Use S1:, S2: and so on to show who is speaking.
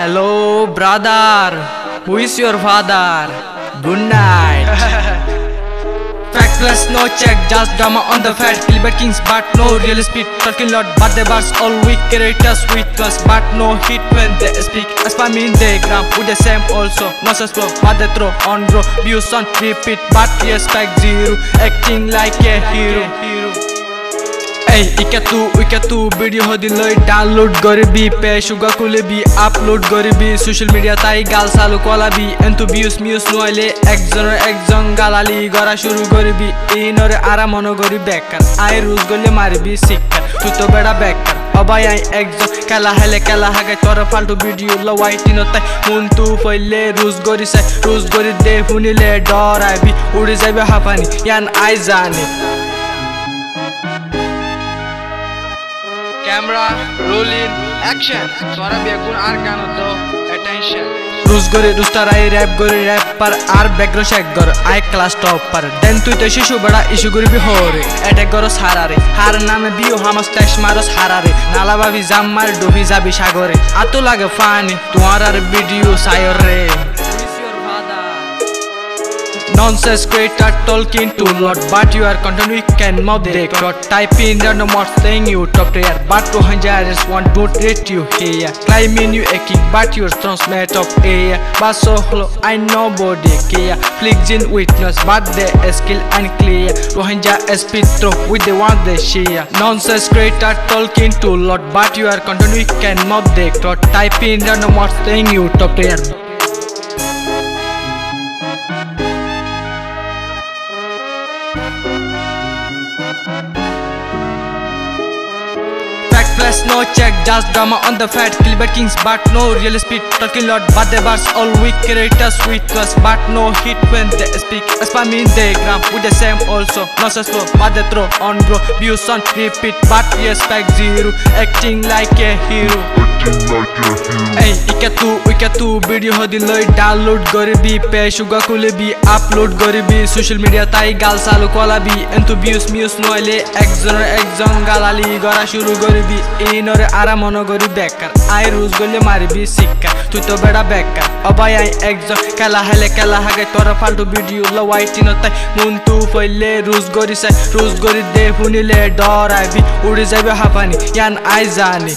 S1: Hello, brother. Who is your father? Good night. Factless, no check, just drama on the fat. Gilbert Kings, but no real speed. Talking lot, but the bars all weak. Creators with us, but no hit when they speak. As for me, they gram with the same also. No such flow, but they throw on bro. Views on repeat, but respect zero. Acting like a hero. Hey, इक्यातु video होदिलै download गरिबी पेसुगा कुलेबी upload गरिबी social media ताई गाल सालु कोलाबी एन्तु views muse नोइले एकजन गालाली गरा शुरू गरिबी इनरे आराम मन गरि बेकार आइ रुज गले मारिबी सिक्का तु तो बेडा बेकार अबाय आइ एकजन काला हागे तोर फाल्टु भिडियो ल वाइटिनो ताई मुन्तु फैले रुज गरि दे हुनिले डराबी उडी जाबे हाफानी यान आइ जाने Camera, rolling, action. Sora biakun ar kano to attention. Rus gori rustar ai rap par ar background check gor ai class top par. Den tu to shishu bada issue gori bi hore. Attack goros harare. Har name bio hamas tash maros harare. Nala babi zammar dobi jabi sagore. Ato lage fani tuarar video sayore. Nonsense creator talking too lot, but your content we can mob they got. Type in random words saying you top tier, but 200 is one don't rate you here. Climbing you a kick, but your transmit of air. But so hello, I nobody care. Flicks in witness, but they skill unclear. 200 is throw with the one they share. Nonsense creator talking too lot, but your content we can mob they got. Type in random words saying you top tier. Factless, no check, just drama on the fat. Gilbert Kings, but no real speed. Talking lot, but the bars all weak. Creators with us, but no hit when they speak. As for me, they gram with the same also. No such flow, but they throw on bro. Views on repeat, but respect zero. Acting like a hero. Hey, इक्यातु video होदिलै download गरिबी पेसुगा कुलेबी upload गरिबी social media ताई गाल सालु कोलाबी एन्तु views muse नोइले एकजन गालाली गरा शुरू गरिबी इनरे आराम मन गरि बेकार आइ रुज गले मारिबी सिक्का तु तो बेडा बेकार अबाय आइ एकजन काला हागे तोर फाल्टु भिडियो ल वाइटिनो ताई मुन्तु फैले रुज गरि दे हुनिले डराबी उडी जाबे हाफानी यान आइ जाने